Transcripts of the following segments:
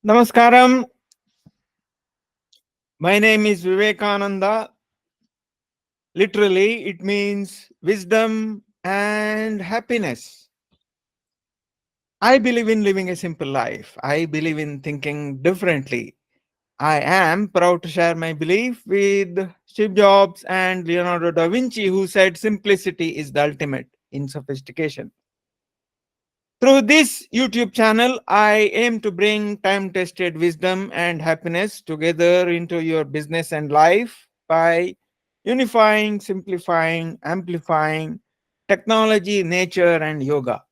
Namaskaram. My name is Vivekananda. Literally, it means wisdom and happiness. I believe in living a simple life. I believe in thinking differently. I am proud to share my belief with Steve Jobs and Leonardo da Vinci, who said simplicity is the ultimate in sophistication. Through this YouTube channel, I aim to bring time tested wisdom and happiness together into your business and life by unifying, simplifying, amplifying technology, nature, and yoga.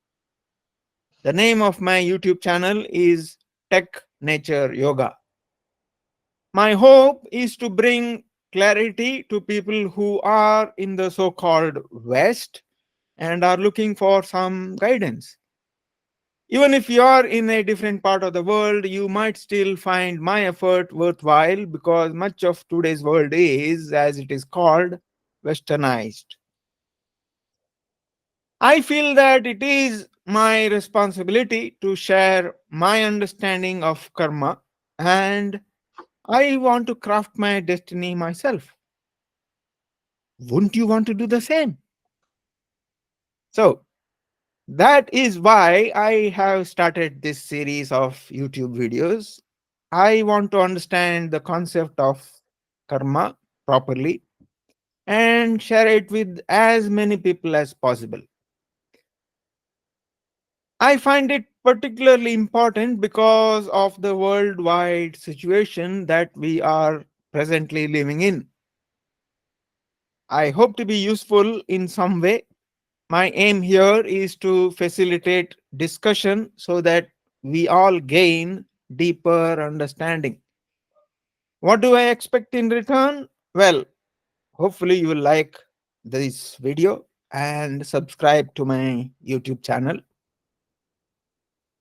The name of my YouTube channel is Tech Nature Yoga. My hope is to bring clarity to people who are in the so called West and are looking for some guidance. Even if you are in a different part of the world, you might still find my effort worthwhile because much of today's world is, as it is called, westernized. I feel that it is my responsibility to share my understanding of karma, and I want to craft my destiny myself. Wouldn't you want to do the same? So, that is why I have started this series of YouTube videos. I want to understand the concept of karma properly and share it with as many people as possible. I find it particularly important because of the worldwide situation that we are presently living in. I hope to be useful in some way. My aim here is to facilitate discussion so that we all gain deeper understanding. What do I expect in return? Well, hopefully you will like this video and subscribe to my YouTube channel.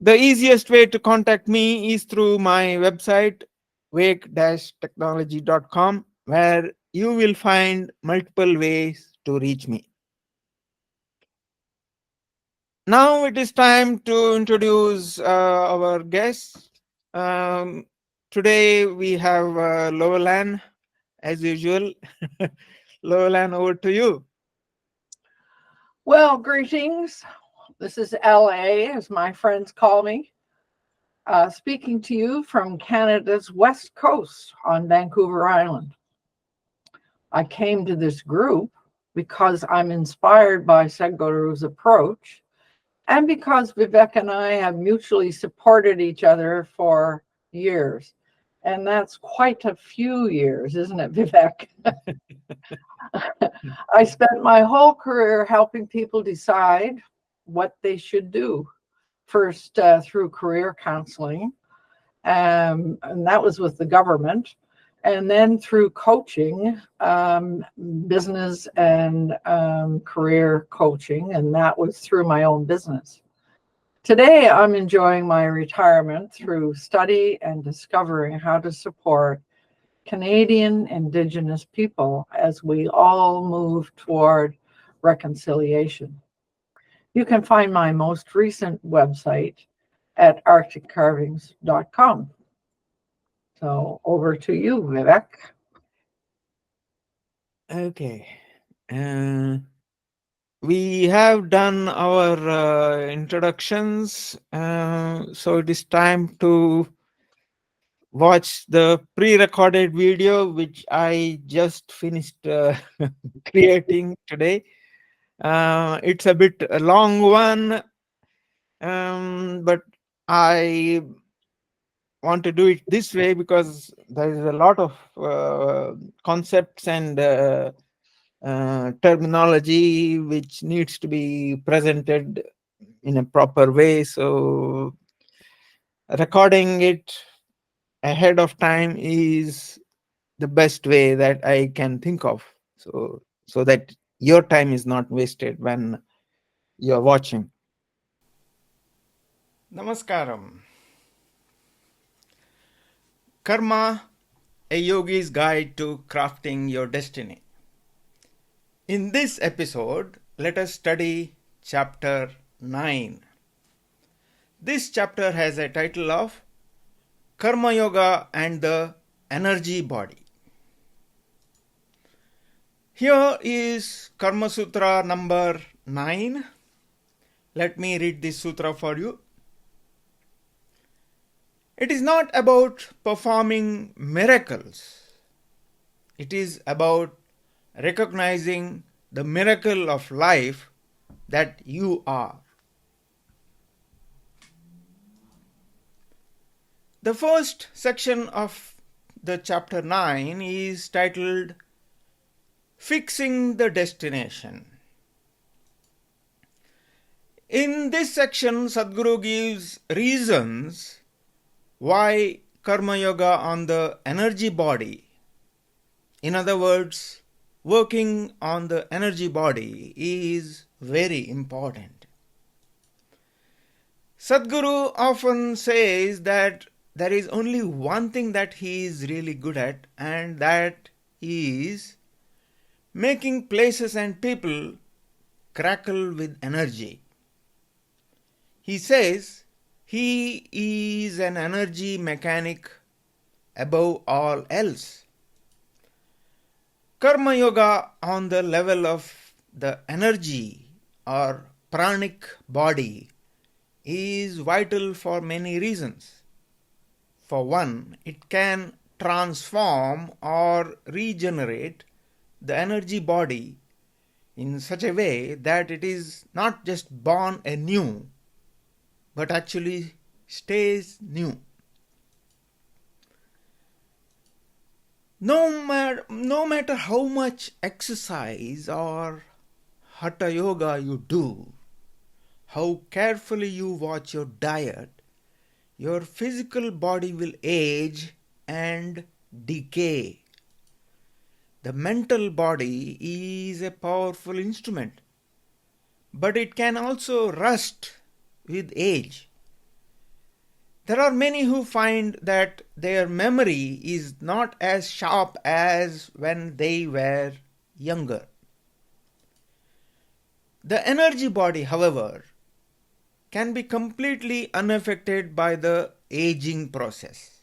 The easiest way to contact me is through my website wake-technology.com, where you will find multiple ways to reach me. Now it is time to introduce our guests. Um, Today we have Lovelan as usual. Lovelan, over to you. Well, greetings. This is LA, as my friends call me, speaking to you from Canada's west coast on Vancouver Island. I came to this group because I'm inspired by Sadhguru's approach and because Vivek and I have mutually supported each other for years. And that's quite a few years, isn't it, Vivek? I spent my whole career helping people decide what they should do. First, through career counseling, and that was with the government, and then through coaching, business and career coaching, and that was through my own business. Today, I'm enjoying my retirement through study and discovering how to support Canadian Indigenous people as we all move toward reconciliation. You can find my most recent website at arcticcarvings.com. So over to you, Vivek. Okay. We have done our introductions, so it is time to watch the pre-recorded video which I just finished creating today. It's a bit a long one, but I want to do it this way because there is a lot of concepts and terminology which needs to be presented in a proper way. So recording it ahead of time is the best way that I can think of. So that your time is not wasted when you're watching. Namaskaram. Karma, a yogi's guide to crafting your destiny. In this episode, let us study chapter 9. This chapter has a title of Karma Yoga and the energy body. Here is Karma Sutra number 9. Let me read this sutra for you. It is not about performing miracles. It is about recognizing the miracle of life that you are. The first section of the chapter 9 is titled Fixing the Destination. In this section, Sadhguru gives reasons why Karma Yoga on the energy body, in other words, working on the energy body, is very important. Sadhguru often says that there is only one thing that he is really good at, and that is making places and people crackle with energy. He says he is an energy mechanic above all else. Karma Yoga on the level of the energy or pranic body is vital for many reasons. For one, it can transform or regenerate the energy body in such a way that it is not just born anew, but actually stays new. No matter how much exercise or hatha yoga you do, how carefully you watch your diet, your physical body will age and decay. The mental body is a powerful instrument, but it can also rust with age. There are many who find that their memory is not as sharp as when they were younger. The energy body, however, can be completely unaffected by the aging process.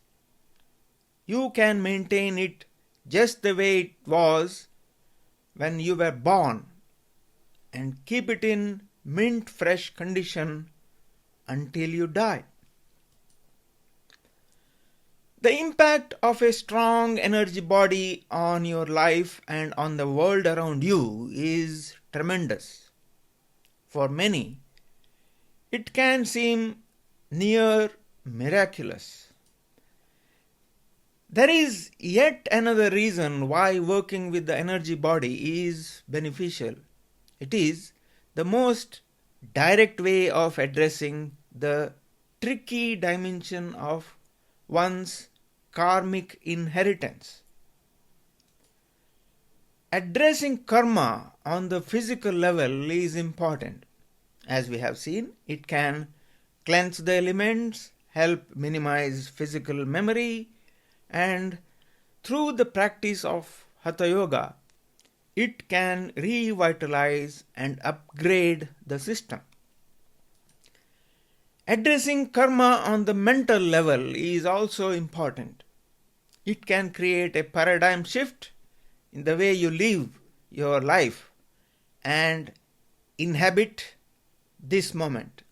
You can maintain it just the way it was when you were born and keep it in mint fresh condition until you die. The impact of a strong energy body on your life and on the world around you is tremendous. For many, it can seem near miraculous. There is yet another reason why working with the energy body is beneficial. It is the most direct way of addressing the tricky dimension of one's karmic inheritance. Addressing karma on the physical level is important. As we have seen, it can cleanse the elements, help minimize physical memory, and through the practice of hatha yoga, it can revitalize and upgrade the system. Addressing karma on the mental level is also important. It can create a paradigm shift in the way you live your life and inhabit this moment.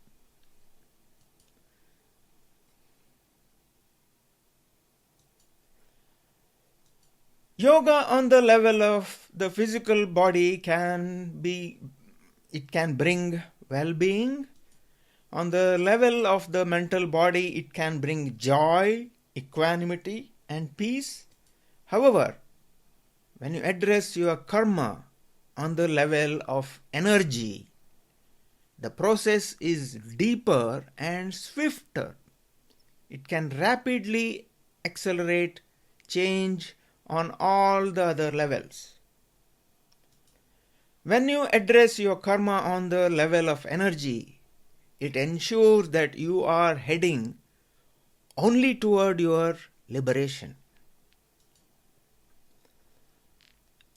Yoga on the level of the physical body can bring well-being. On the level of the mental body, it can bring joy, equanimity, and peace. However, when you address your karma on the level of energy, the process is deeper and swifter. It can rapidly accelerate change on all the other levels. When you address your karma on the level of energy, it ensures that you are heading only toward your liberation.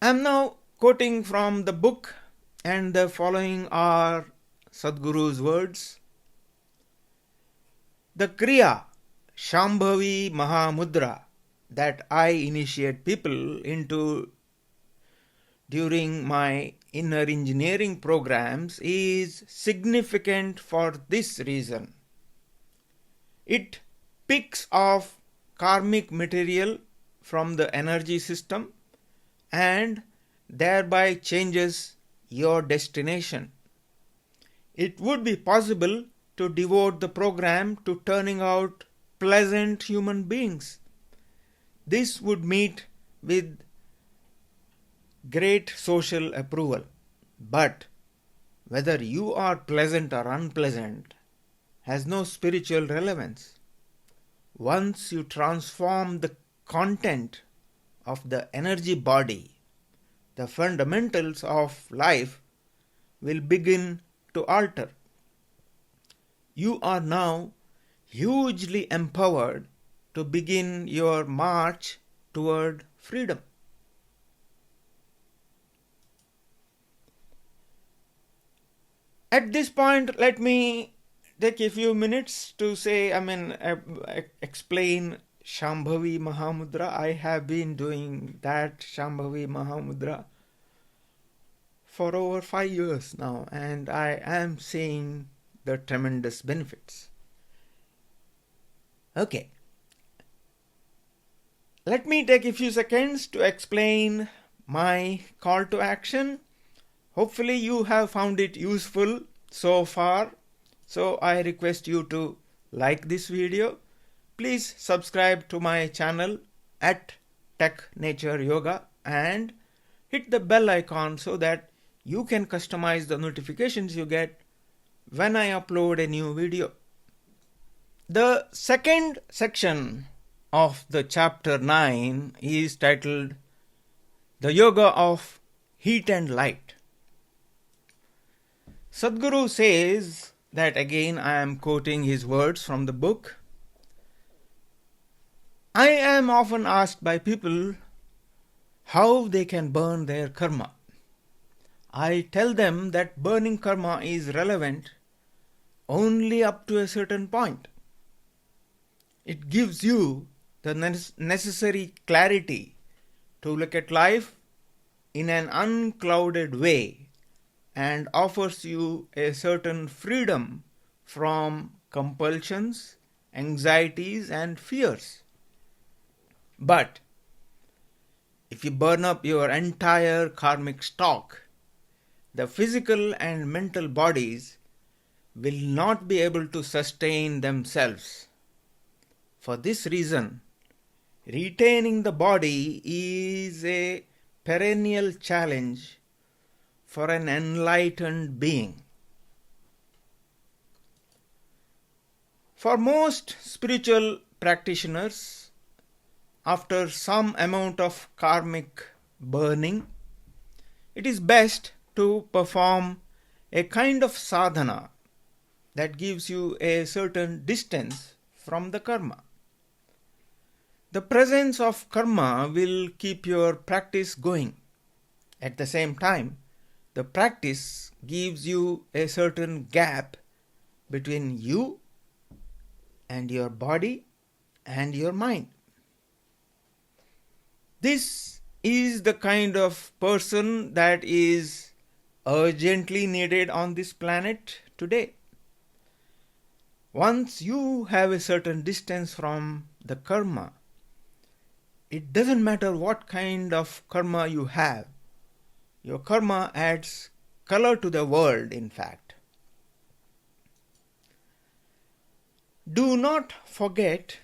I am now quoting from the book, and the following are Sadhguru's words. The Kriya Shambhavi Mahamudra that I initiate people into during my inner engineering programs is significant for this reason. It picks off karmic material from the energy system and thereby changes your destination. It would be possible to devote the program to turning out pleasant human beings. This would meet with great social approval. But whether you are pleasant or unpleasant has no spiritual relevance. Once you transform the content of the energy body, the fundamentals of life will begin to alter. You are now hugely empowered to begin your march toward freedom. At this point, let me take a few minutes to explain Shambhavi Mahamudra. I have been doing that Shambhavi Mahamudra for over 5 years now, and I am seeing the tremendous benefits. Okay. Let me take a few seconds to explain my call to action. Hopefully you have found it useful so far. So I request you to like this video. Please subscribe to my channel at Tech Nature Yoga and hit the bell icon so that you can customize the notifications you get when I upload a new video. The second section of the chapter 9 is titled The Yoga of Heat and Light. Sadhguru says that, again I am quoting his words from the book, I am often asked by people how they can burn their karma. I tell them that burning karma is relevant only up to a certain point. It gives you the necessary clarity to look at life in an unclouded way and offers you a certain freedom from compulsions, anxieties, and fears. But if you burn up your entire karmic stock, the physical and mental bodies will not be able to sustain themselves. For this reason, retaining the body is a perennial challenge for an enlightened being. For most spiritual practitioners, after some amount of karmic burning, it is best to perform a kind of sadhana that gives you a certain distance from the karma. The presence of karma will keep your practice going. At the same time, the practice gives you a certain gap between you and your body and your mind. This is the kind of person that is urgently needed on this planet today. Once you have a certain distance from the karma, it doesn't matter what kind of karma you have. Your karma adds color to the world, in fact. Do not forget,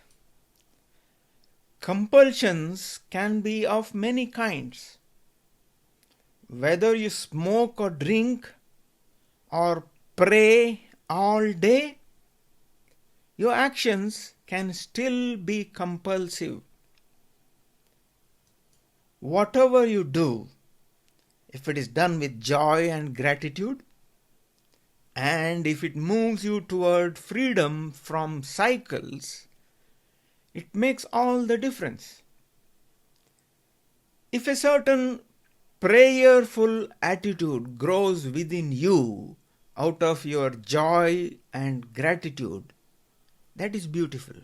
compulsions can be of many kinds. Whether you smoke or drink or pray all day, your actions can still be compulsive. Whatever you do, if it is done with joy and gratitude, and if it moves you toward freedom from cycles, it makes all the difference. If a certain prayerful attitude grows within you out of your joy and gratitude, that is beautiful.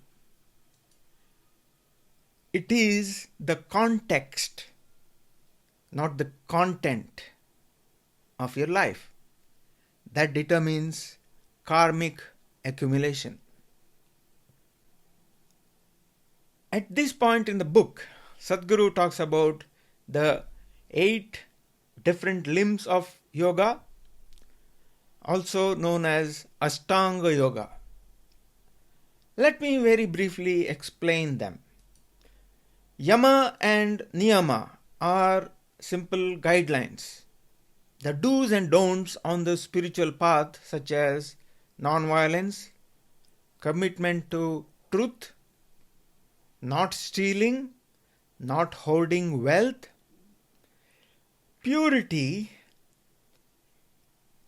It is the context, not the content of your life, that determines karmic accumulation. At this point in the book, Sadhguru talks about the 8 different limbs of yoga, also known as Ashtanga Yoga. Let me very briefly explain them. Yama and Niyama are simple guidelines, the do's and don'ts on the spiritual path, such as non-violence, commitment to truth, not stealing, not hoarding wealth, purity,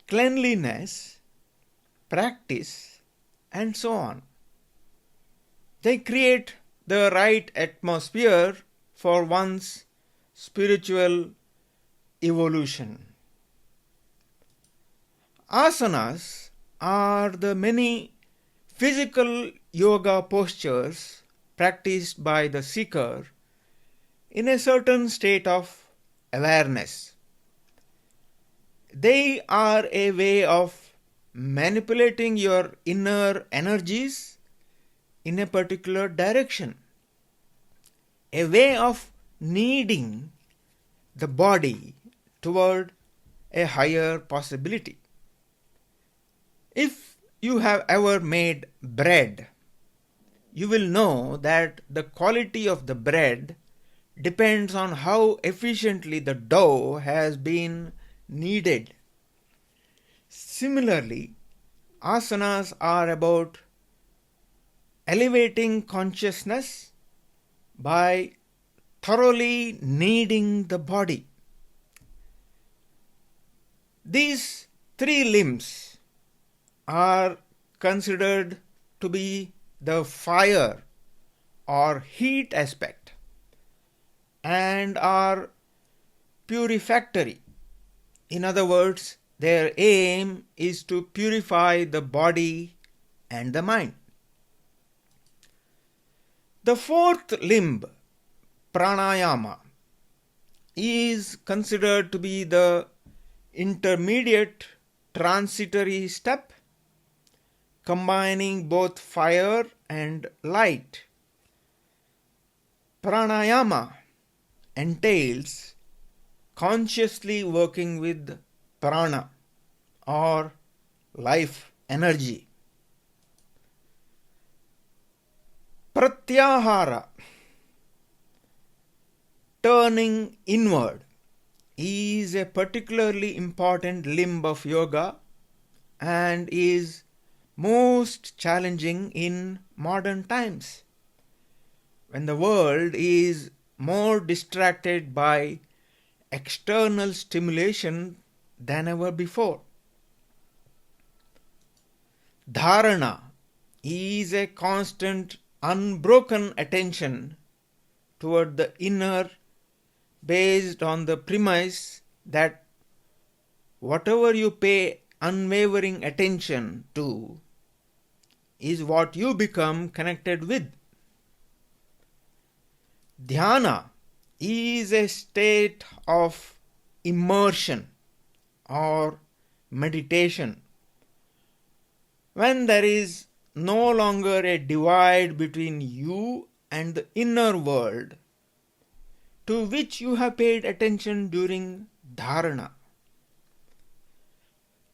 cleanliness, practice, and so on. They create the right atmosphere for one's spiritual evolution. Asanas are the many physical yoga postures practiced by the seeker in a certain state of awareness. They are a way of manipulating your inner energies in a particular direction, a way of kneading the body toward a higher possibility. If you have ever made bread, you will know that the quality of the bread depends on how efficiently the dough has been kneaded. Similarly, asanas are about elevating consciousness by thoroughly kneading the body. These 3 limbs are considered to be the fire or heat aspect and are purificatory. In other words, their aim is to purify the body and the mind. The 4th limb, pranayama, is considered to be the intermediate transitory step, combining both fire and light. Pranayama entails consciously working with prana or life energy. Pratyahara, turning inward, is a particularly important limb of yoga and is most challenging in modern times, when the world is more distracted by external stimulation than ever before. Dharana is a constant, unbroken attention toward the inner, based on the premise that whatever you pay unwavering attention to is what you become connected with. Dhyana is a state of immersion or meditation when there is no longer a divide between you and the inner world to which you have paid attention during dharana.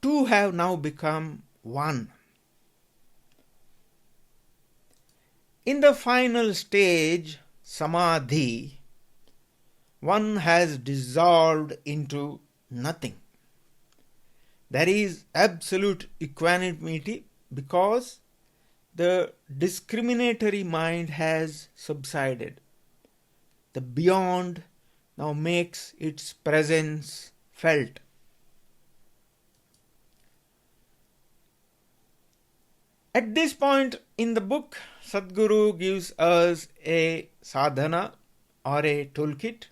Two have now become one. In the final stage, samadhi, one has dissolved into nothing. There is absolute equanimity because the discriminatory mind has subsided. The beyond now makes its presence felt. At this point in the book, Sadhguru gives us a sadhana or a toolkit.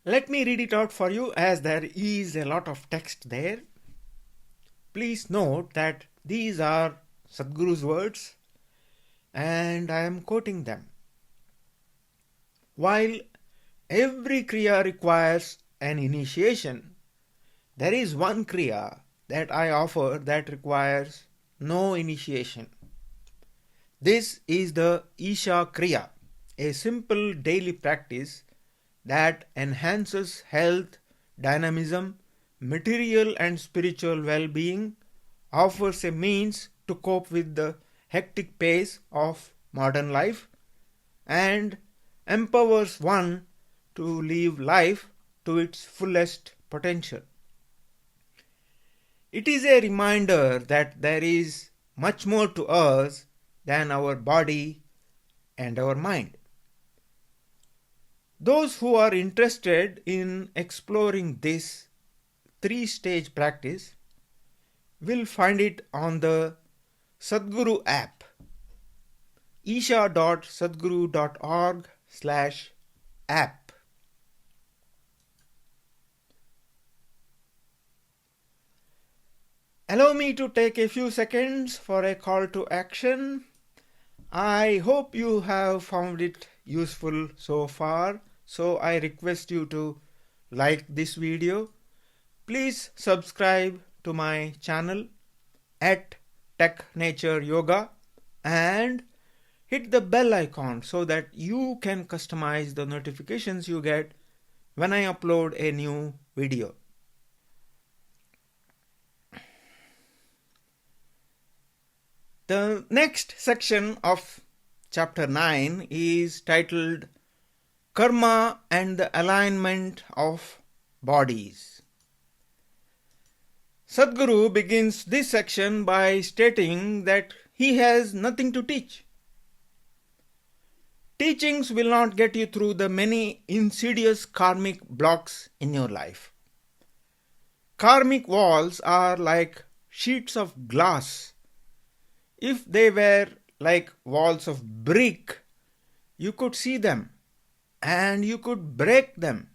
Let me read it out for you, as there is a lot of text there. Please note that these are Sadhguru's words and I am quoting them. While every Kriya requires an initiation, there is one Kriya that I offer that requires no initiation. This is the Isha Kriya, a simple daily practice that enhances health, dynamism, material and spiritual well-being, offers a means to cope with the hectic pace of modern life, and empowers one to live life to its fullest potential. It is a reminder that there is much more to us than our body and our mind. Those who are interested in exploring this three-stage practice will find it on the Sadhguru app, isha.sadhguru.org/app. Allow me to take a few seconds for a call to action. I hope you have found it useful so far, so I request you to like this video. Please subscribe to my channel at Tech Nature Yoga and hit the bell icon so that you can customize the notifications you get when I upload a new video. The next section of chapter 9 is titled Karma and the Alignment of Bodies. Sadhguru begins this section by stating that he has nothing to teach. Teachings will not get you through the many insidious karmic blocks in your life. Karmic walls are like sheets of glass. If they were like walls of brick, you could see them and you could break them.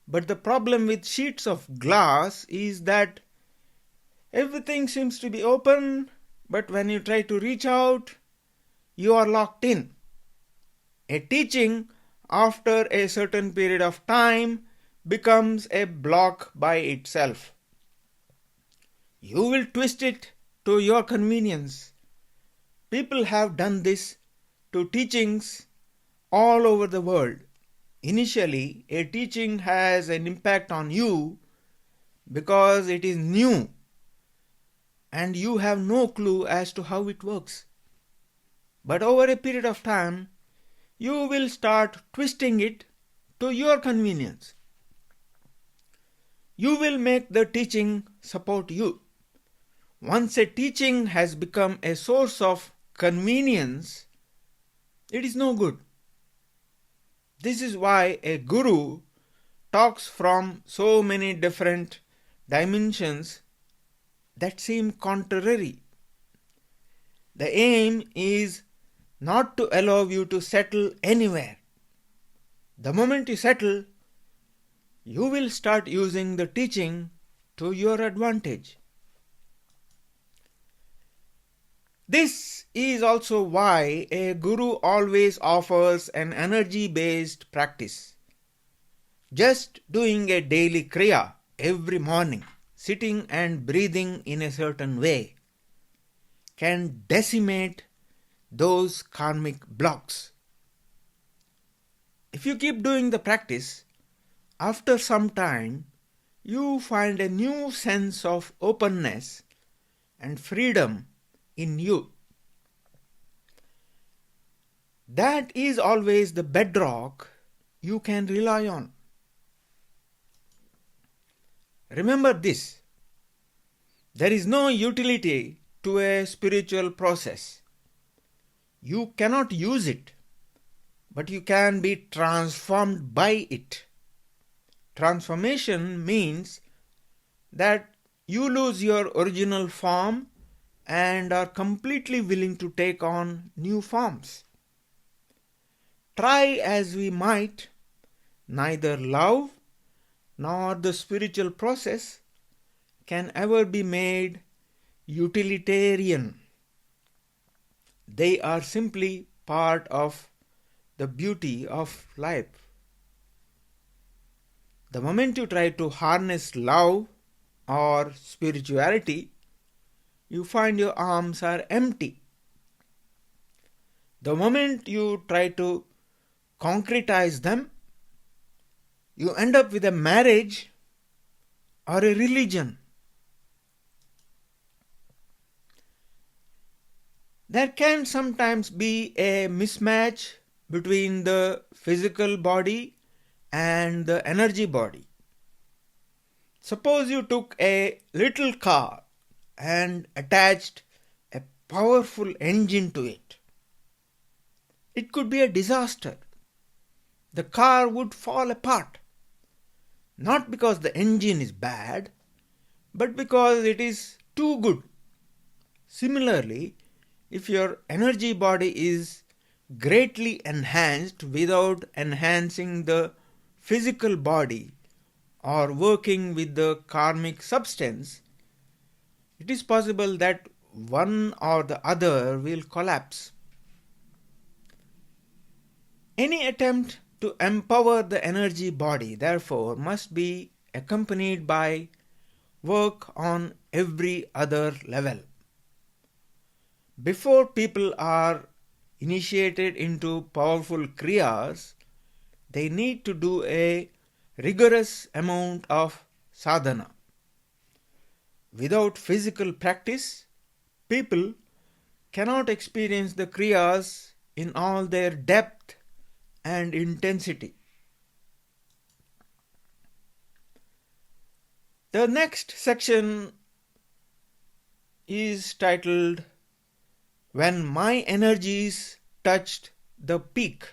But the problem with sheets of glass is that everything seems to be open, but when you try to reach out, you are locked in. A teaching, after a certain period of time, becomes a block by itself. You will twist it to your convenience. People have done this to teachings all over the world. Initially, a teaching has an impact on you because it is new and you have no clue as to how it works. But over a period of time, you will start twisting it to your convenience. You will make the teaching support you. Once a teaching has become a source of convenience, it is no good. This is why a guru talks from so many different dimensions that seem contrary. The aim is not to allow you to settle anywhere. The moment you settle, you will start using the teaching to your advantage. This is also why a guru always offers an energy-based practice. Just doing a daily kriya every morning, sitting and breathing in a certain way, can decimate those karmic blocks. If you keep doing the practice, after some time, you find a new sense of openness and freedom in you. That is always the bedrock you can rely on. Remember this: there is no utility to a spiritual process. You cannot use it, but you can be transformed by it. Transformation means that you lose your original form and are completely willing to take on new forms. Try as we might, neither love nor the spiritual process can ever be made utilitarian. They are simply part of the beauty of life. The moment you try to harness love or spirituality, you find your arms are empty. The moment you try to concretize them, you end up with a marriage or a religion. There can sometimes be a mismatch between the physical body and the energy body. Suppose you took a little car and attached a powerful engine to it. It could be a disaster. The car would fall apart. Not because the engine is bad, but because it is too good. Similarly, if your energy body is greatly enhanced without enhancing the physical body or working with the karmic substance, it is possible that one or the other will collapse. Any attempt to empower the energy body, therefore, must be accompanied by work on every other level. Before people are initiated into powerful kriyas, they need to do a rigorous amount of sadhana. Without physical practice, people cannot experience the kriyas in all their depth and intensity. The next section is titled When My Energies Touched the Peak.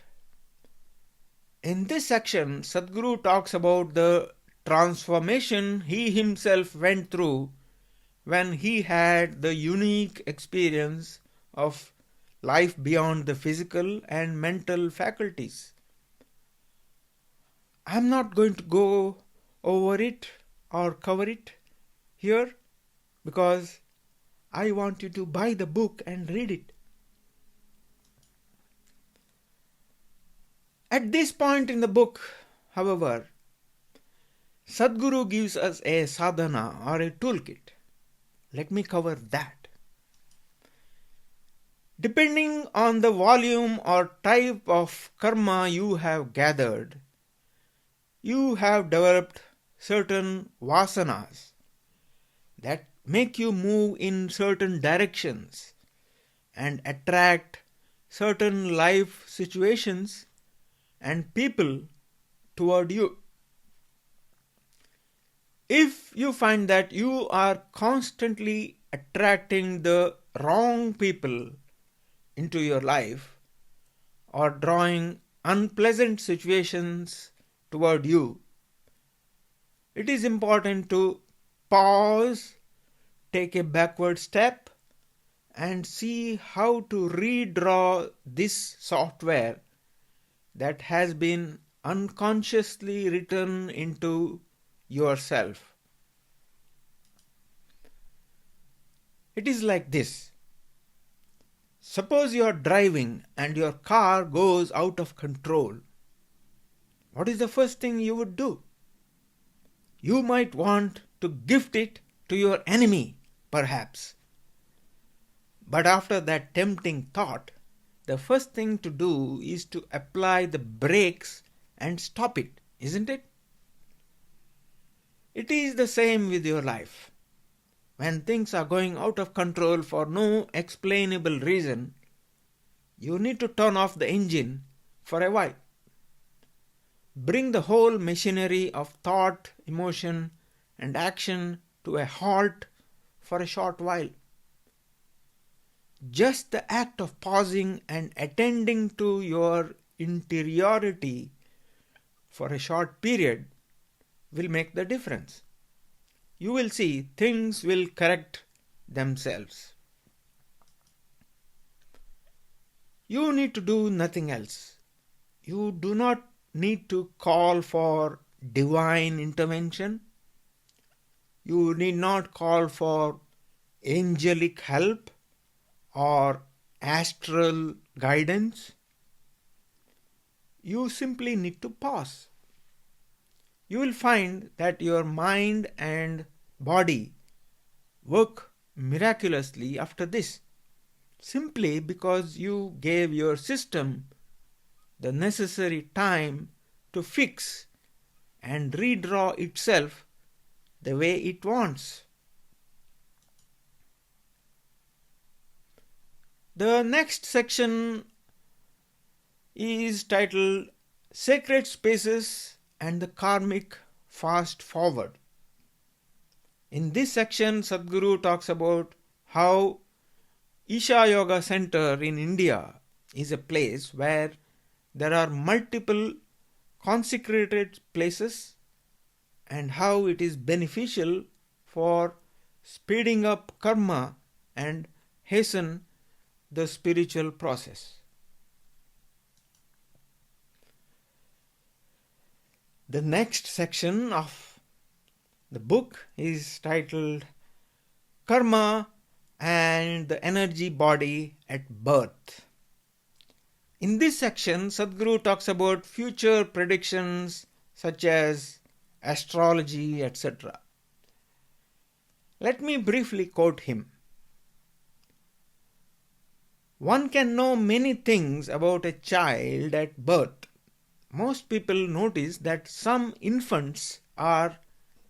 In this section, Sadhguru talks about the transformation he himself went through when he had the unique experience of life beyond the physical and mental faculties. I am not going to go over it or cover it here because I want you to buy the book and read it. At this point in the book, however, Sadhguru gives us a sadhana or a toolkit. Let me cover that. Depending on the volume or type of karma you have gathered, you have developed certain vasanas that make you move in certain directions and attract certain life situations and people toward you. If you find that you are constantly attracting the wrong people into your life or drawing unpleasant situations toward you, it is important to pause, take a backward step, and see how to redraw this software that has been unconsciously written into yourself. It is like this. Suppose you are driving and your car goes out of control. What is the first thing you would do? You might want to gift it to your enemy, perhaps. But after that tempting thought, the first thing to do is to apply the brakes and stop it, isn't it? It is the same with your life. When things are going out of control for no explainable reason, you need to turn off the engine for a while. Bring the whole machinery of thought, emotion, and action to a halt for a short while. Just the act of pausing and attending to your interiority for a short period will make the difference. You will see things will correct themselves. You need to do nothing else. You do not need to call for divine intervention. You need not call for angelic help or astral guidance. you simply need to pause. You will find that your mind and body work miraculously after this, simply because you gave your system the necessary time to fix and redraw itself the way it wants. The next section is titled Sacred Spaces and the Karmic Fast Forward. In this section, Sadhguru talks about how Isha Yoga Center in India is a place where there are multiple consecrated places and how it is beneficial for speeding up karma and hasten the spiritual process. The next section of the book is titled Karma and the Energy Body at Birth. In this section, Sadhguru talks about future predictions such as astrology, etc. Let me briefly quote him. One can know many things about a child at birth. Most people notice that some infants are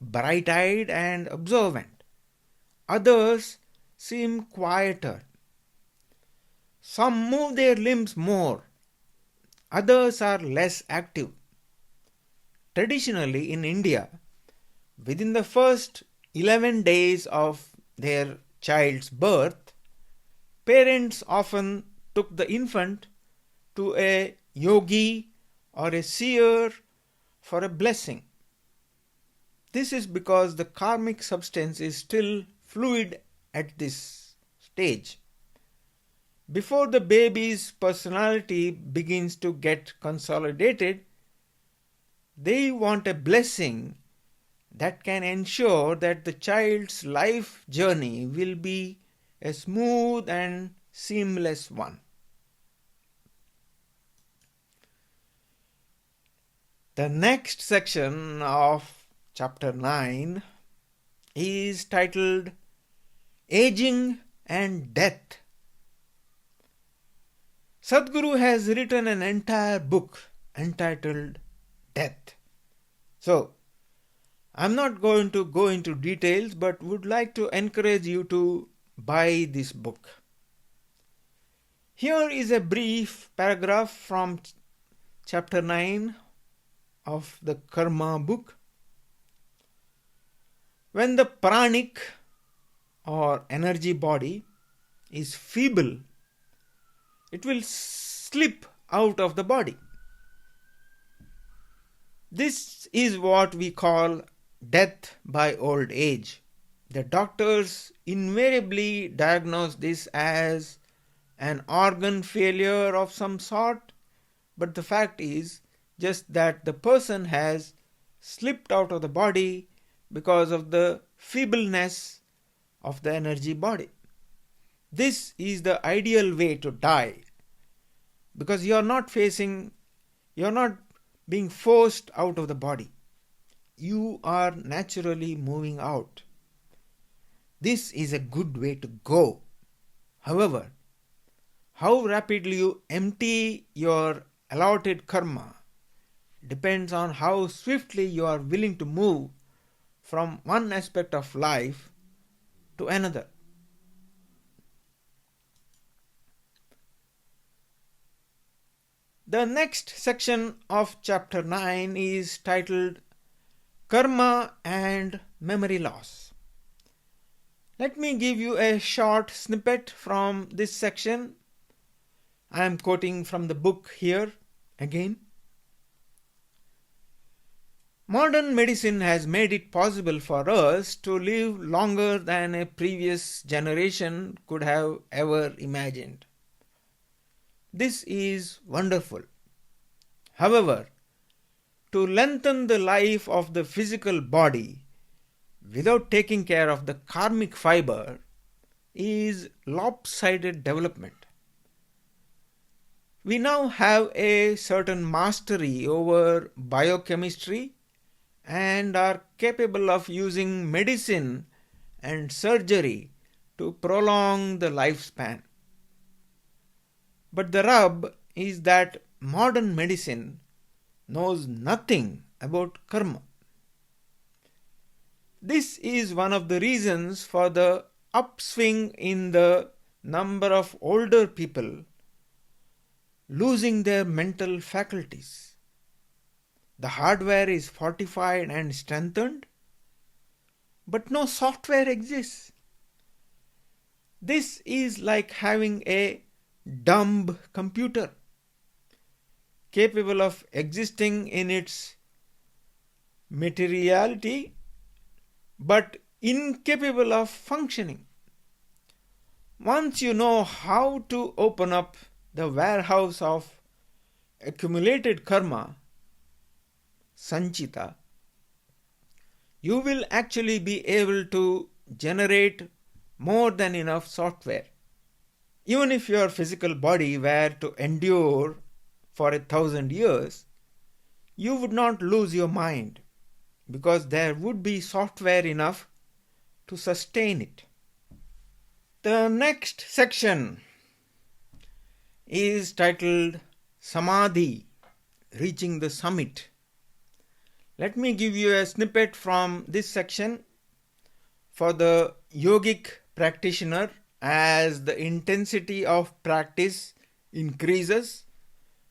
bright-eyed and observant. Others seem quieter. Some move their limbs more. Others are less active. Traditionally in India, within the first 11 days of their child's birth, parents often took the infant to a yogi or a seer for a blessing. This is because the karmic substance is still fluid at this stage. Before the baby's personality begins to get consolidated, they want a blessing that can ensure that the child's life journey will be a smooth and seamless one. The next section of chapter 9 is titled Aging and Death. Sadhguru has written an entire book entitled Death. So, I'm not going to go into details, but would like to encourage you to buy this book. Here is a brief paragraph from chapter 9 of the Karma book. When the pranic or energy body is feeble, it will slip out of the body. This is what we call death by old age. The doctors invariably diagnose this as an organ failure of some sort, but the fact is just that the person has slipped out of the body because of the feebleness of the energy body. This is the ideal way to die, because you are not being forced out of the body. You are naturally moving out. This is a good way to go. However, how rapidly you empty your allotted karma depends on how swiftly you are willing to move from one aspect of life to another. The next section of chapter 9 is titled Karma and Memory Loss. Let me give you a short snippet from this section. I am quoting from the book here again. Modern medicine has made it possible for us to live longer than a previous generation could have ever imagined. This is wonderful. However, to lengthen the life of the physical body without taking care of the karmic fiber is lopsided development. We now have a certain mastery over biochemistry and are capable of using medicine and surgery to prolong the lifespan. But the rub is that modern medicine knows nothing about karma. This is one of the reasons for the upswing in the number of older people losing their mental faculties. The hardware is fortified and strengthened, but no software exists. This is like having a dumb computer, capable of existing in its materiality, but incapable of functioning. Once you know how to open up the warehouse of accumulated karma, sanchita, you will actually be able to generate more than enough software. Even if your physical body were to endure for 1,000 years, you would not lose your mind because there would be software enough to sustain it. The next section is titled Samadhi, Reaching the Summit. Let me give you a snippet from this section. For the yogic practitioner, as the intensity of practice increases,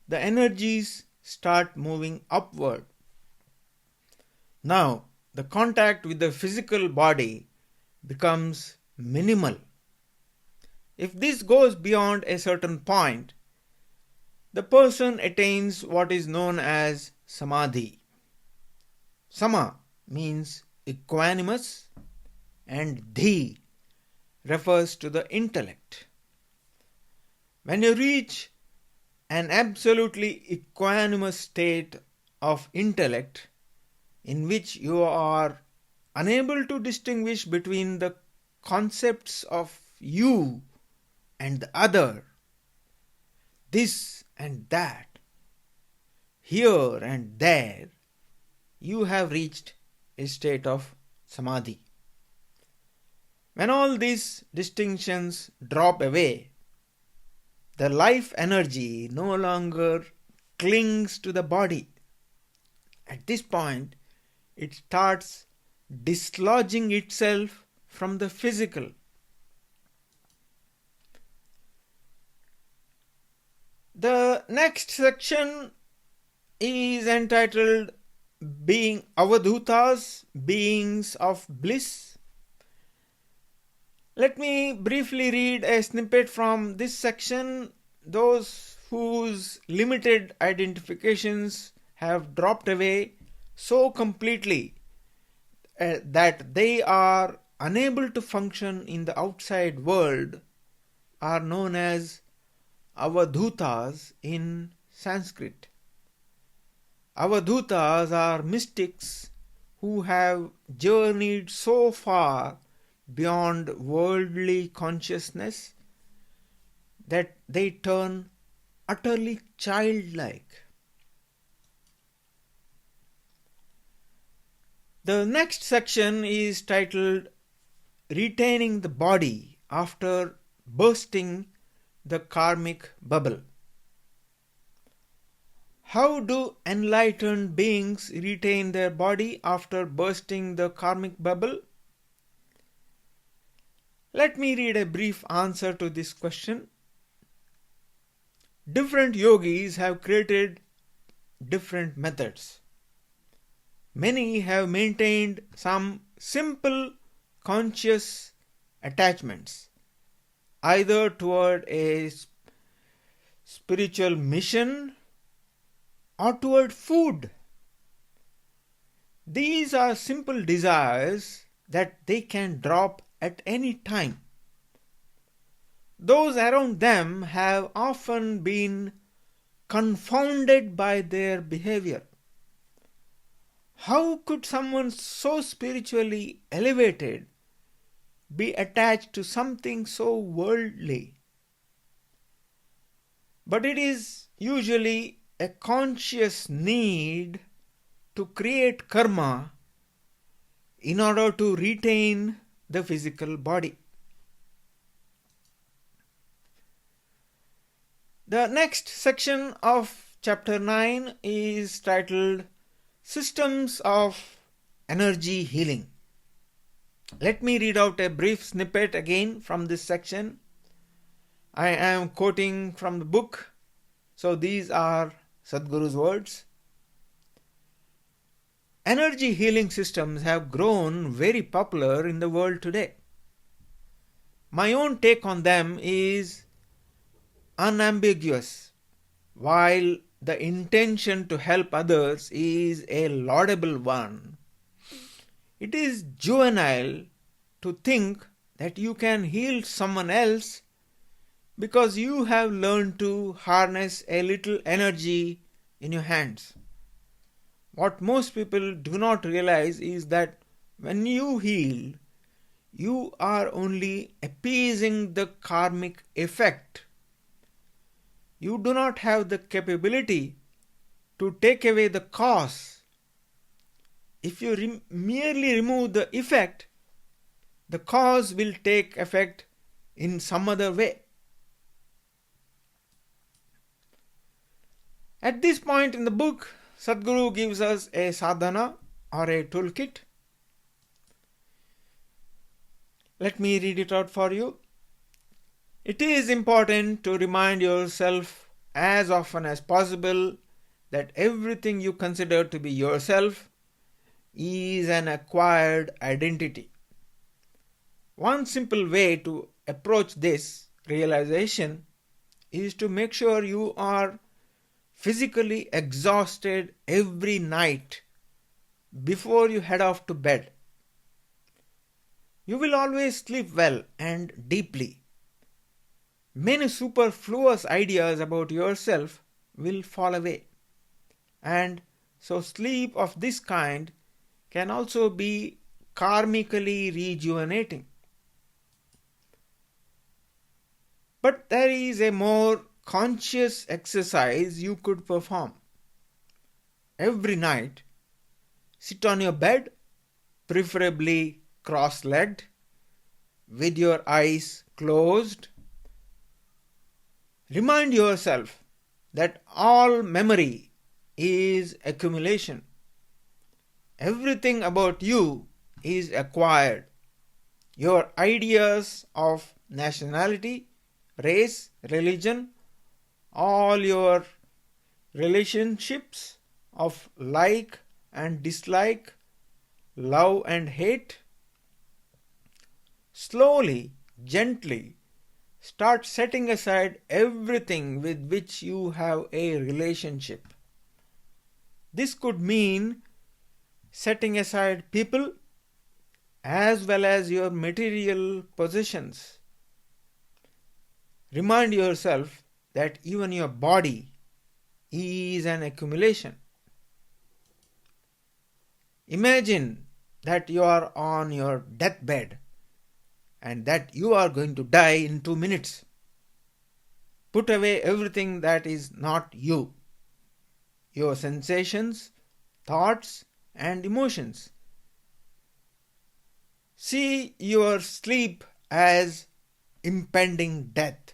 the energies start moving upward. Now, the contact with the physical body becomes minimal. If this goes beyond a certain point, the person attains what is known as samadhi. Sama means equanimous and dhi refers to the intellect. When you reach an absolutely equanimous state of intellect in which you are unable to distinguish between the concepts of you and the other, this and that, here and there, you have reached a state of samadhi. When all these distinctions drop away, the life energy no longer clings to the body. At this point, it starts dislodging itself from the physical. The next section is entitled Being Avadhutas, Beings of Bliss. Let me briefly read a snippet from this section. Those whose limited identifications have dropped away so completely that they are unable to function in the outside world are known as Avadhutas in Sanskrit. Avadhutas are mystics who have journeyed so far beyond worldly consciousness that they turn utterly childlike. The next section is titled Retaining the Body After Bursting the Karmic Bubble. How do enlightened beings retain their body after bursting the karmic bubble? Let me read a brief answer to this question. Different yogis have created different methods. Many have maintained some simple conscious attachments, either toward a spiritual mission or toward food. These are simple desires that they can drop at any time. Those around them have often been confounded by their behavior. How could someone so spiritually elevated be attached to something so worldly? But it is usually a conscious need to create karma in order to retain the physical body. The next section of chapter 9 is titled Systems of Energy Healing. Let me read out a brief snippet again from this section. I am quoting from the book, so these are Sadhguru's words. Energy healing systems have grown very popular in the world today. My own take on them is unambiguous. While the intention to help others is a laudable one, it is juvenile to think that you can heal someone else because you have learned to harness a little energy in your hands. What most people do not realize is that when you heal, you are only appeasing the karmic effect. You do not have the capability to take away the cause. If you merely remove the effect, the cause will take effect in some other way. At this point in the book, Sadhguru gives us a sadhana or a toolkit. Let me read it out for you. It is important to remind yourself as often as possible that everything you consider to be yourself is an acquired identity. One simple way to approach this realization is to make sure you are physically exhausted every night before you head off to bed. You will always sleep well and deeply. Many superfluous ideas about yourself will fall away. And so sleep of this kind can also be karmically rejuvenating. But there is a more conscious exercise you could perform. Every night, sit on your bed, preferably cross-legged, with your eyes closed. Remind yourself that all memory is accumulation. Everything about you is acquired. Your ideas of nationality, race, religion, all your relationships of like and dislike, love and hate. Slowly, gently, start setting aside everything with which you have a relationship. This could mean setting aside people as well as your material possessions. Remind yourself that even your body is an accumulation. Imagine that you are on your deathbed and that you are going to die in 2 minutes. Put away everything that is not you, your sensations, thoughts, and emotions. See your sleep as impending death.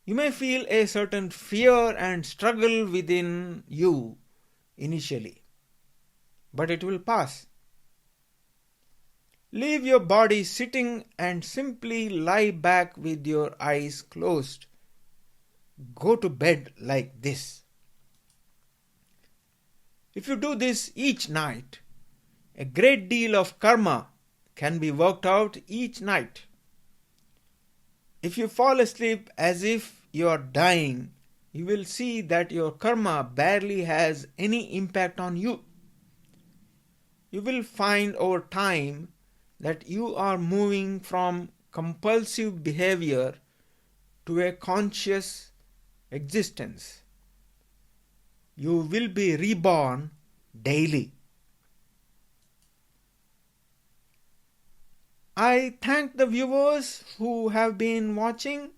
You may feel a certain fear and struggle within you initially, but it will pass. Leave your body sitting and simply lie back with your eyes closed. Go to bed like this. If you do this each night, a great deal of karma can be worked out each night. If you fall asleep as if you are dying, you will see that your karma barely has any impact on you. You will find over time that you are moving from compulsive behavior to a conscious existence. You will be reborn daily. I thank the viewers who have been watching.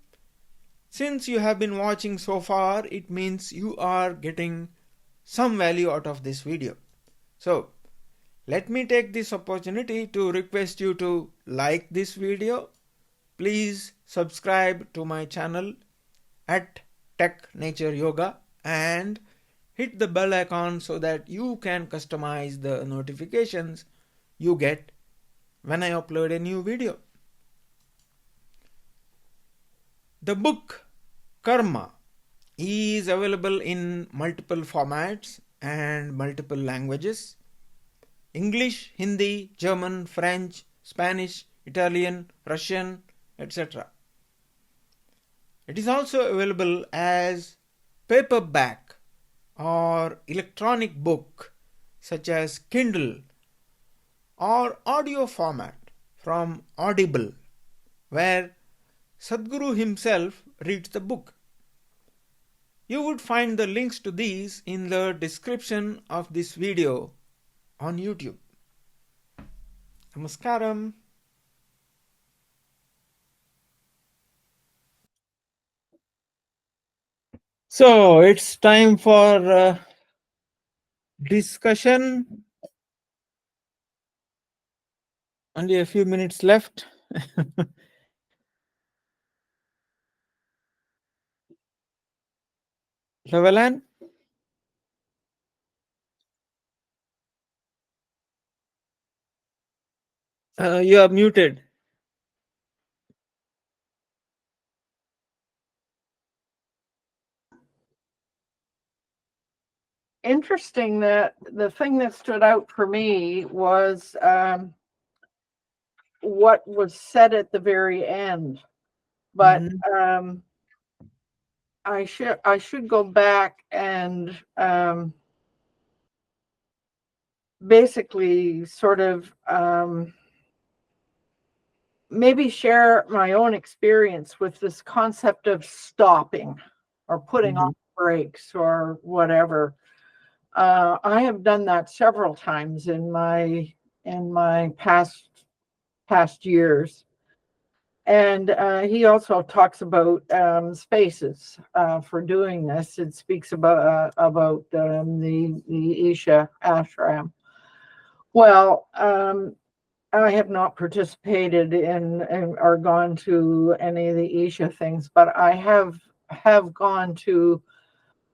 Since you have been watching so far, it means you are getting some value out of this video. So, let me take this opportunity to request you to like this video. Please subscribe to my channel at Tech Nature Yoga and hit the bell icon so that you can customize the notifications you get when I upload a new video. The book Karma is available in multiple formats and multiple languages: English, Hindi, German, French, Spanish, Italian, Russian, etc. It is also available as paperback or electronic book such as Kindle or audio format from Audible, where Sadhguru himself reads the book. You would find the links to these in the description of this video on YouTube. Namaskaram. So it's time for discussion. Only a few minutes left. Levelan, you are muted. Interesting that the thing that stood out for me was what was said at the very end. But I should go back and basically sort of maybe share my own experience with this concept of stopping or putting on brakes or whatever. I have done that several times in my past years. And he also talks about spaces for doing this. It speaks about the Isha ashram. Well, I have not participated in or gone to any of the Isha things, but I have gone to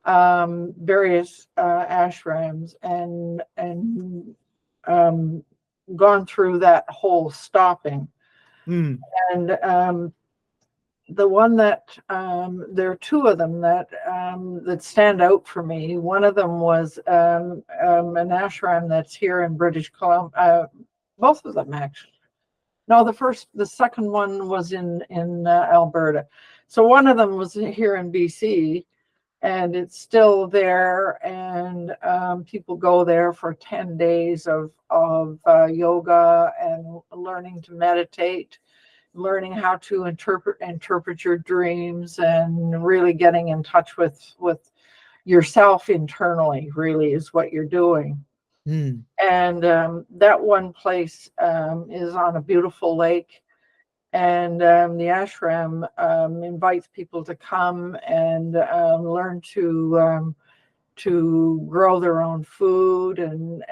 various ashrams and gone through that whole stopping. And the one that there are two of them that stand out for me. One of them was an ashram that's here in British Columbia. Both of them, actually. No, the second one was in Alberta. So one of them was here in BC, and it's still there. And people go there for 10 days of yoga and learning to meditate, learning how to interpret your dreams, and really getting in touch with yourself internally. Really is what you're doing. And that one place is on a beautiful lake, and the ashram invites people to come and learn to grow their own food, and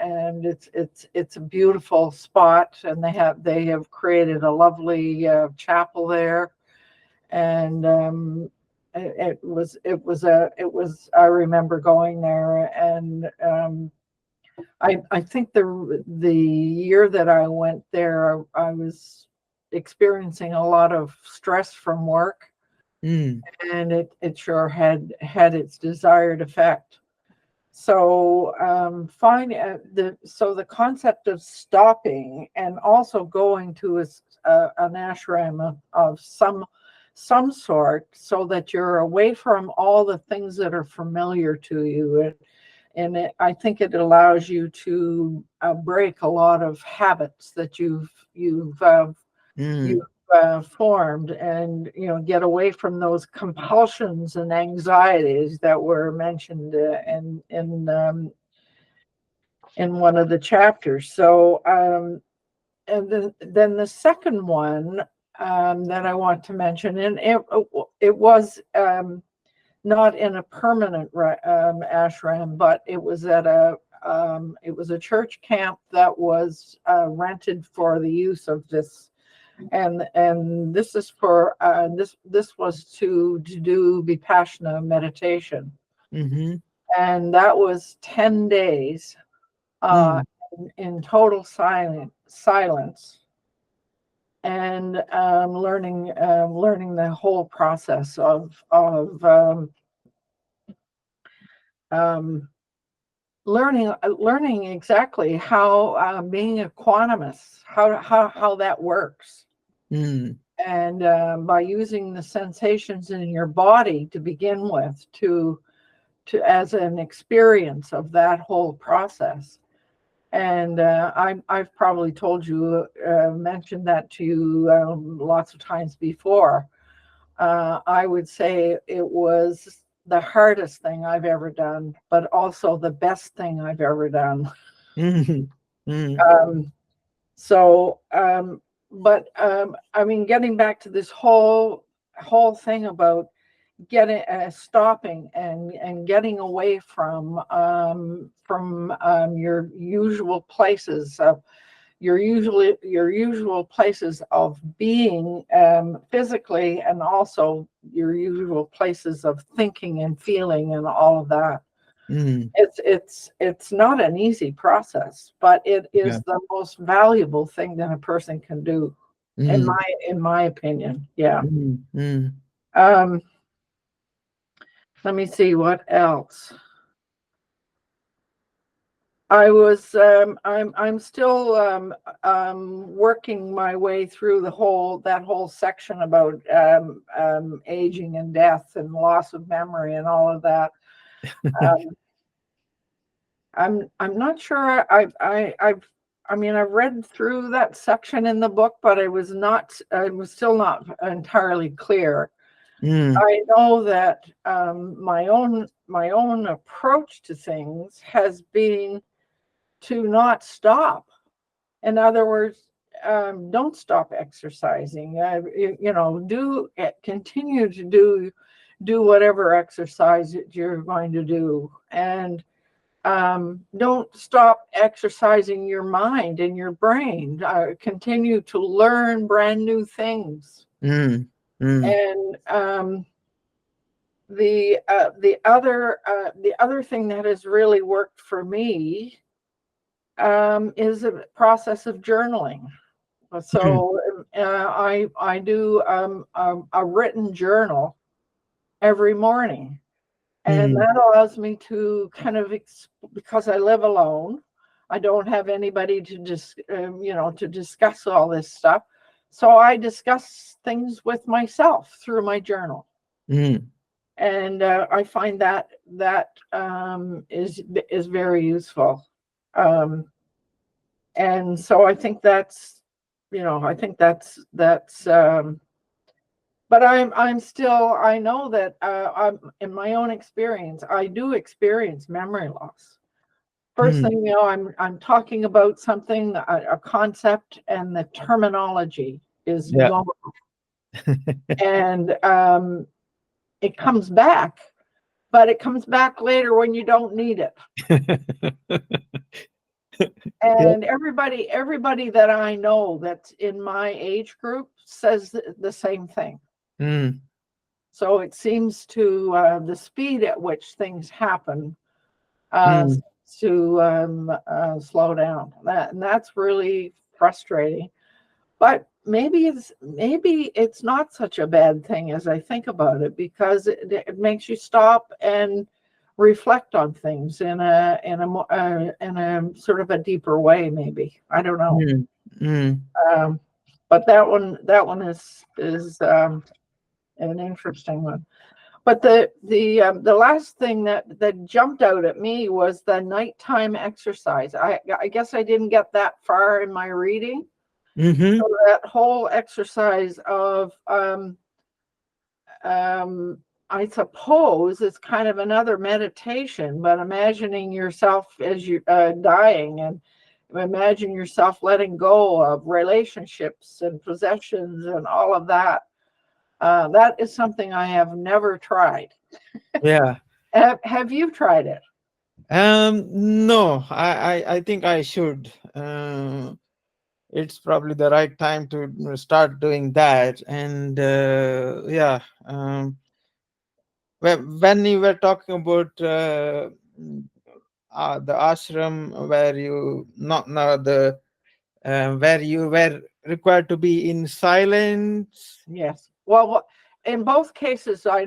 it's a beautiful spot, and they have created a lovely chapel there, and it was I remember going there, and I think the year that I went there, I was experiencing a lot of stress from work, and it sure had its desired effect. So the concept of stopping and also going to an ashram of some sort, so that you're away from all the things that are familiar to you. I think it allows you to break a lot of habits that you've formed, and get away from those compulsions and anxieties that were mentioned in one of the chapters. So and then the second one that I want to mention, and it was not in a permanent ashram, but it was at a church camp that was rented for the use of this, and this is for this was to do vipassana meditation, and that was 10 days in total silence, and learning the whole process of learning exactly how being a quantumist, how that works, and by using the sensations in your body to begin with, to as an experience of that whole process. And I've probably told you, mentioned that to you lots of times before. I would say it was the hardest thing I've ever done, but also the best thing I've ever done. I mean, getting back to this whole thing about getting stopping and getting away from your usual places of your usual places of being, physically, and also your usual places of thinking and feeling and all of that. It's not an easy process, but it is the most valuable thing that a person can do, in my opinion. Yeah. Let me see what else. I was I'm still working my way through that whole section about aging and death and loss of memory and all of that. I'm not sure. I mean, I've read through that section in the book, but I was still not entirely clear. I know that my own approach to things has been to not stop. In other words, don't stop exercising. Continue to do whatever exercise that you're going to do, and don't stop exercising your mind and your brain. Continue to learn brand new things. And the other thing that has really worked for me is a process of journaling. So I do a written journal every morning, and that allows me to kind of because I live alone, I don't have anybody to just to discuss all this stuff. So I discuss things with myself through my journal. And I find that is very useful. And so I think that's but I'm still, I know that I'm in my own experience, I do experience memory loss. First thing, I'm talking about something, a concept, and the terminology is gone. And it comes back, but it comes back later when you don't need it. And everybody that I know that's in my age group says the same thing. So it seems to the speed at which things happen to slow down. And that's really frustrating. But maybe it's not such a bad thing as I think about it, because it makes you stop and reflect on things in a sort of a deeper way. Maybe, I don't know. But that one is an interesting one. But the last thing that jumped out at me was the nighttime exercise. I guess I didn't get that far in my reading. So that whole exercise of I suppose it's kind of another meditation, but imagining yourself as you dying, imagine yourself letting go of relationships and possessions and all of that. That is something I have never tried. Yeah. Have you tried it? No, I think I should. It's probably the right time to start doing that. And yeah, when you were talking about the ashram where you not now the where you were required to be in silence. Yes. Well, in both cases, I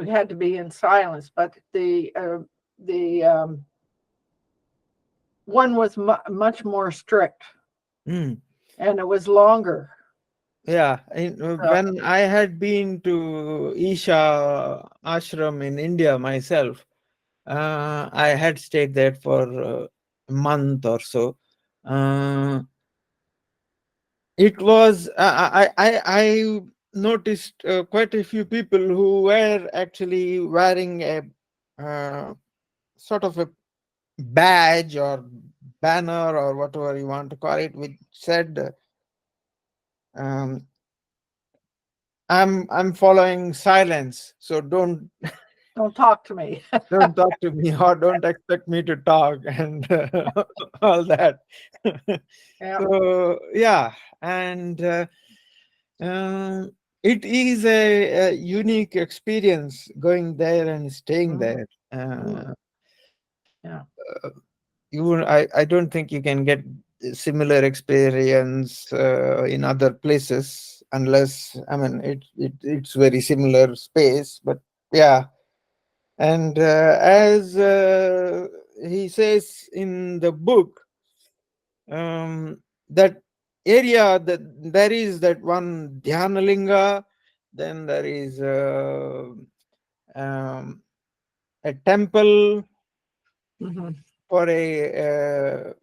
had to be in silence, but the one was much more strict, Mm. and it was longer. Yeah, So, when I had been to Isha ashram in India myself, I had stayed there for a month or so. Uh, it was I noticed quite a few people who were actually wearing a sort of a badge or banner or whatever you want to call it, which said, um, I'm following silence, so don't don't talk to me. don't talk to me or don't expect me to talk and all that." Yeah. So yeah, and um, it is a unique experience going there and staying Mhm. there. Mhm. Yeah. I don't think you can get similar experience in other places unless, I mean, it's very similar space. But yeah, and as he says in the book, that area, that there is that one Dhyanalinga, then there is um, a temple Hmm. for a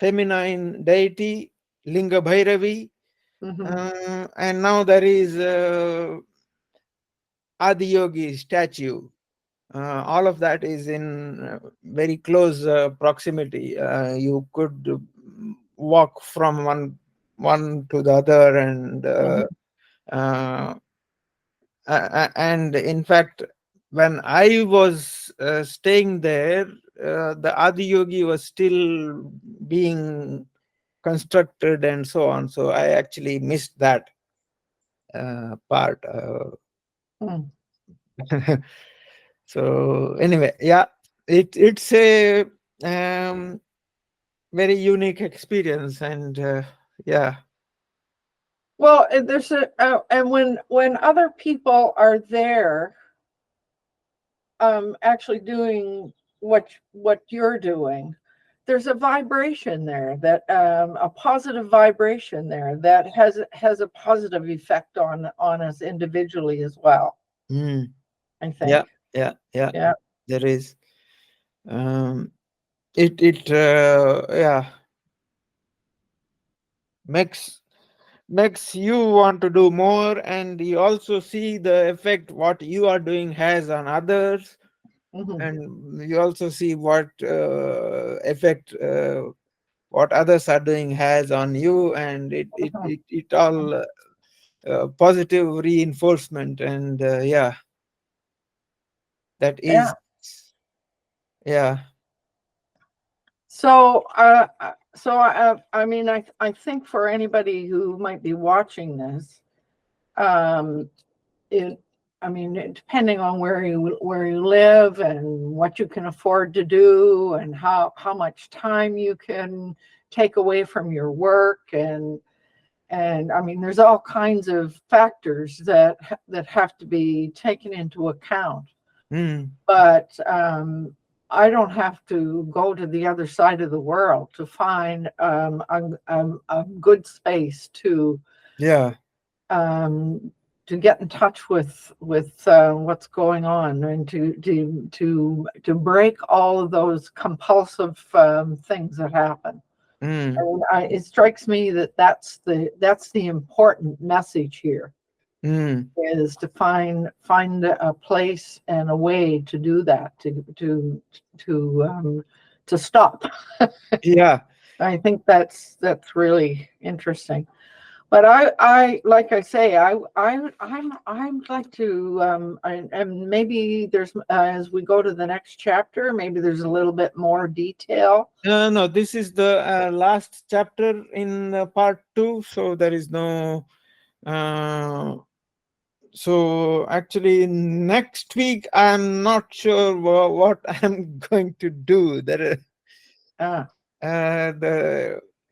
feminine deity, Linga Bhairavi, Hmm. and now there is Adiyogi statue. All of that is in very close proximity. You could walk from one to the other, uh, and in fact, when I was staying there, the Adiyogi was still being constructed and so on. So I actually missed that part. Hmm. So anyway, yeah, it's a um, very unique experience, and yeah. Well, there's and when other people are there, actually doing what you're doing, there's a vibration there, that a positive vibration there that has a positive effect on us individually as well, Mm, I yeah, think. yeah, yeah. Yeah. There is um, it yeah, makes makes you want to do more, and you also see the effect what you are doing has on others, Hmm. and you also see what effect what others are doing has on you, and it all positive reinforcement, and yeah, that Yeah. is, yeah. So I mean, I think for anybody who might be watching this, um it I mean, depending on where you live and what you can afford to do and how much time you can take away from your work, and I mean, there's all kinds of factors that have to be taken into account. Mm, But I don't have to go to the other side of the world to find a good space yeah. um, to get in touch with what's going on, and to break all of those compulsive things that happen. Mm, And it strikes me that that's the important message here, mm, is to find a place and a way to do that, to stop. yeah. I think that's really interesting. But I like I say, I'd like to, and maybe there's as we go to the next chapter, maybe there's a little bit more detail. No, this is the last chapter in part 2, so there is no. So actually, next week I'm not sure what I'm going to do.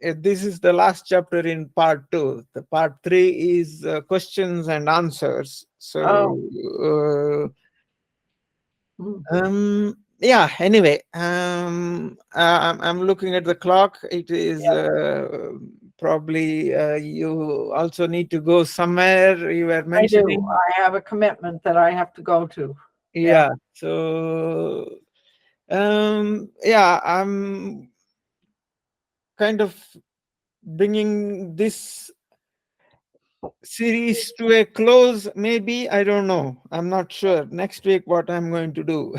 This is the last chapter in part 2. The part 3 is questions and answers. So yeah. Anyway, I'm looking at the clock. It is probably you also need to go somewhere. You were mentioning. I do. I have a commitment that I have to go to. Yeah. So yeah, I'm kind of bringing this series to a close. Maybe, I don't know. I'm not sure. Next week, what I'm going to do.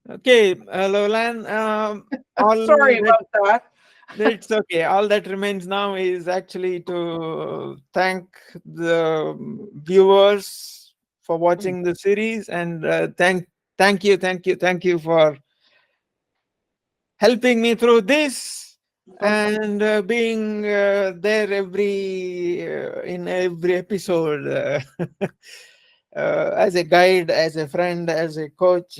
Okay, Lolan. Sorry about that. It's okay. All that remains now is actually to thank the viewers for watching the series, and thank you for helping me through this, and being there in every episode as a guide, as a friend, as a coach,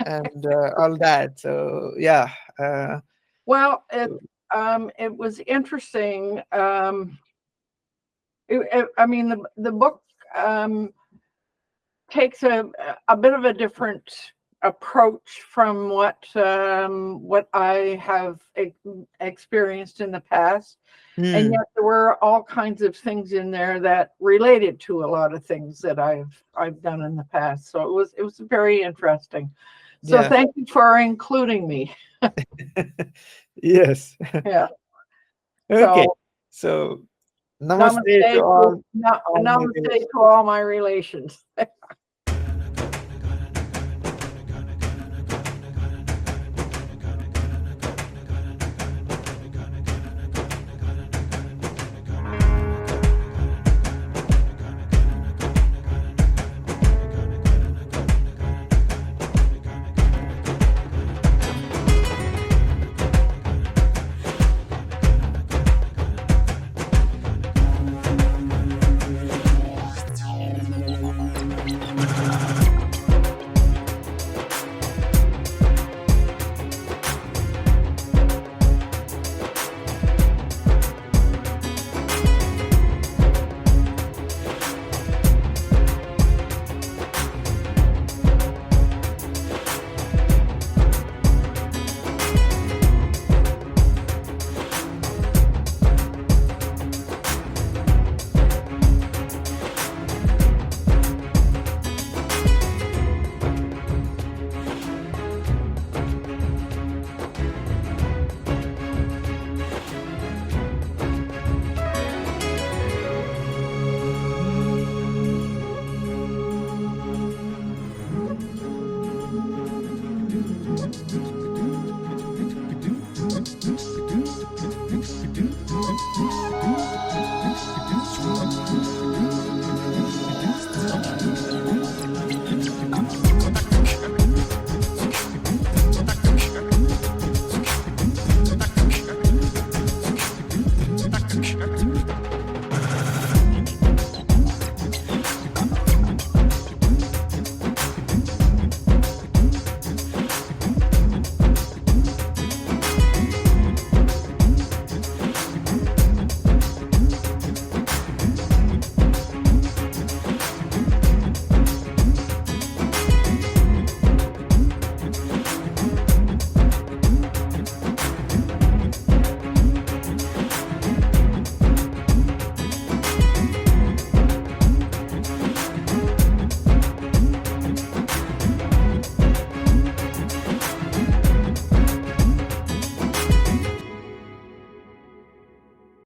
and all that. So yeah. Well, it was interesting. I mean, the book takes a bit of a different approach from what I have experienced in the past, and yet there were all kinds of things in there that related to a lot of things that I've done in the past. So it was very interesting. So thank you for including me. Yes. Yeah. Okay. So namaste to all. Namaste to all my relations.